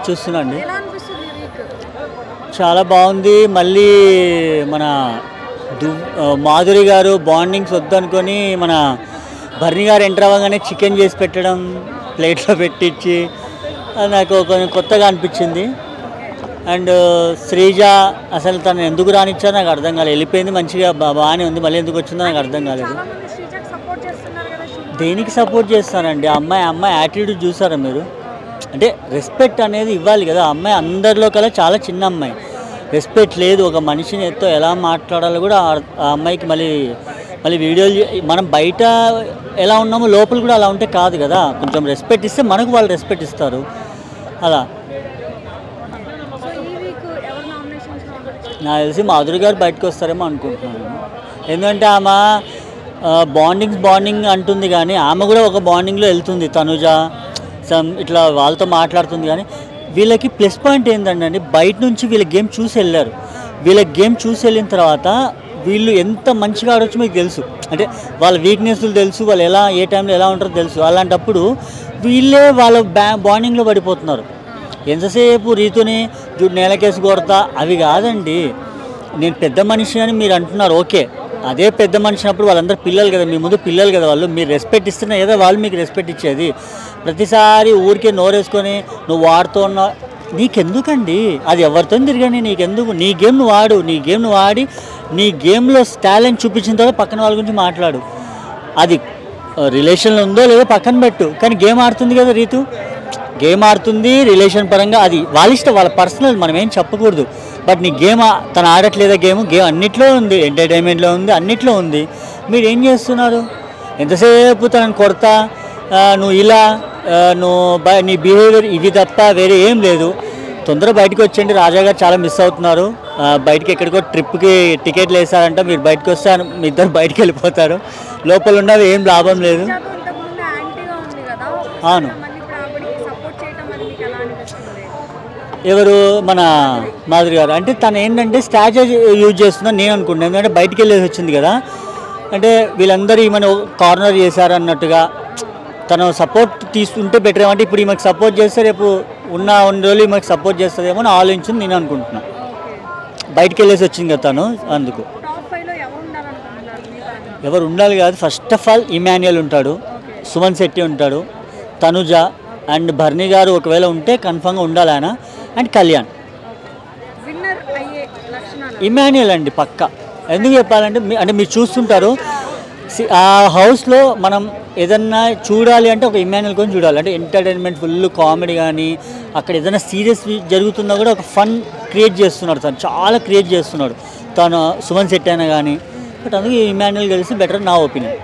చూస్తున్నాండి. చాలా బాగుంది. మళ్ళీ మన మాధురి గారు బాండింగ్స్ వద్దనుకొని మన భరణి గారు ఎంటర్ అవ్వగానే చికెన్ చేసి పెట్టడం, ప్లేట్లో పెట్టించి, అది నాకు కొంచెం కొత్తగా అనిపించింది. అండ్ శ్రీజ అసలు తను ఎందుకు రానిచ్చారో నాకు అర్థం కాలేదు. వెళ్ళిపోయింది, మంచిగా బాగానే ఉంది, మళ్ళీ ఎందుకు వచ్చిందో నాకు అర్థం కాలేదు. దేనికి సపోర్ట్ చేస్తారండి? అమ్మాయి యాటిట్యూడ్ చూసారా మీరు? అంటే రెస్పెక్ట్ అనేది ఇవ్వాలి కదా. అమ్మాయి అందరిలో కల్లా చాలా చిన్న అమ్మాయి, రెస్పెక్ట్ లేదు. ఒక మనిషిని ఎత్తో ఎలా మాట్లాడాలో కూడా ఆ అమ్మాయికి మళ్ళీ వీడియోలు మనం బయట ఎలా ఉన్నామో లోపల కూడా అలా ఉంటే కాదు కదా. కొంచెం రెస్పెక్ట్ ఇస్తే మనకు వాళ్ళు రెస్పెక్ట్ ఇస్తారు. అలా నాకు తెలిసి మాధురి గారు బయటకు వస్తారేమో అనుకుంటున్నాను. ఎందుకంటే ఆమె బాండింగ్ అంటుంది, కానీ ఆమె కూడా ఒక బాండింగ్లో వెళ్తుంది. తనుజ ఇట్లా వాళ్ళతో మాట్లాడుతుంది. కానీ వీళ్ళకి ప్లస్ పాయింట్ ఏంటంటే బయట నుంచి వీళ్ళ గేమ్ చూసి వెళ్ళారు. వీళ్ళ గేమ్ చూసి వెళ్ళిన తర్వాత వీళ్ళు ఎంత మంచిగా ఆడొచ్చు మీకు తెలుసు. అంటే వాళ్ళ వీక్నెస్లు తెలుసు, వాళ్ళు ఏ టైంలో ఎలా ఉంటారో తెలుసు. అలాంటప్పుడు వీళ్ళే వాళ్ళ బాండింగ్లో పడిపోతున్నారు. ఎంతసేపు రీతుని నేలకేసి కొడతా అవి కాదండి. నేను పెద్ద మనిషి అని మీరు అంటున్నారు, ఓకే. అదే పెద్ద మనిషి అప్పుడు వాళ్ళందరూ పిల్లలు కదా, మీ ముందు పిల్లలు కదా వాళ్ళు. మీరు రెస్పెక్ట్ ఇస్తున్నా ఏదో వాళ్ళు మీకు రెస్పెక్ట్ ఇచ్చేది. ప్రతిసారి ఊరికే నోరేసుకొని నువ్వు వాడుతున్నా నీకెందుకండి? అది ఎవరితో తిరగని నీకెందుకు? నీ గేమ్ నువ్వు ఆడు, నీ గేమ్ నువ్వు ఆడి నీ గేమ్లో టాలెంట్ చూపించిన తర్వాత పక్కన వాళ్ళ గురించి మాట్లాడు. అది రిలేషన్లో ఉందో లేదో పక్కన పెట్టు, కానీ గేమ్ ఆడుతుంది కదా రీతు, గేమ్ ఆడుతుంది రిలేషన్ పరంగా. అది వాళ్ళ ఇష్టం, వాళ్ళ పర్సనల్, మనం ఏం చెప్పకూడదు. బట్ నీ గేమ్ తను ఆడట్లేదా? గేమ్ అన్నిట్లో ఉంది, ఎంటర్టైన్మెంట్లో ఉంది, అన్నిట్లో ఉంది. మీరు ఏం చేస్తున్నారు? ఎంతసేపు తనని కొడతా, నువ్వు ఇలా, నీ బిహేవియర్ ఇవి తప్ప వేరే ఏం లేదు. తొందరగా బయటకు వచ్చేయండి. రాజా గారు చాలా మిస్ అవుతున్నారు. బయటకి ఎక్కడికో ట్రిప్కి టికెట్లు వేసారంట. మీరు బయటకు వస్తే మీ ఇద్దరు బయటకు వెళ్ళిపోతారు. లోపల ఉన్నది ఏం లాభం లేదు. అవును. ఎవరు? మన మాధురి గారు. అంటే తను ఏంటంటే స్ట్రాటజీ యూజ్ చేస్తుందని నేను అనుకుంటున్నాను. ఎందుకంటే బయటికి వెళ్ళేసి వచ్చింది కదా. అంటే వీళ్ళందరూ ఈమెను కార్నర్ చేశారు అన్నట్టుగా తను సపోర్ట్ తీసుకుంటే బెటర్ ఏమంటే ఇప్పుడు ఈమెకు సపోర్ట్ చేస్తే రేపు ఉన్న రోజులు ఈమెకు సపోర్ట్ చేస్తుందేమో అని ఆలోచించింది నేను అనుకుంటున్నాను. బయటికి వెళ్ళేసి వచ్చింది కదా తను, అందుకు. ఎవరు ఉండాలి కాదు, ఫస్ట్ ఆఫ్ ఆల్ ఇమాన్యుయల్ ఉంటాడు, సుమన్ శెట్టి ఉంటాడు, తనుజ అండ్ భరణి గారు ఒకవేళ ఉంటే కన్ఫామ్గా ఉండాలి ఆయన, అండ్ కళ్యాణ్. ఇమాన్యుయల్ అండి పక్క. ఎందుకు చెప్పాలంటే అంటే మీరు చూస్తుంటారు ఆ హౌస్లో మనం ఏదన్నా చూడాలి అంటే ఒక ఇమాన్యుయల్ కొని చూడాలి. అంటే ఎంటర్టైన్మెంట్ ఫుల్ కామెడీ, కానీ అక్కడ ఏదైనా సీరియస్ జరుగుతున్నా కూడా ఒక ఫన్ క్రియేట్ చేస్తున్నాడు. తను చాలా క్రియేట్ చేస్తున్నాడు తను, సుమన్ శెట్టి అయినా కానీ. బట్ అందుకే ఇమాన్యుయల్ కలిసి బెటర్ నా ఒపీనియన్.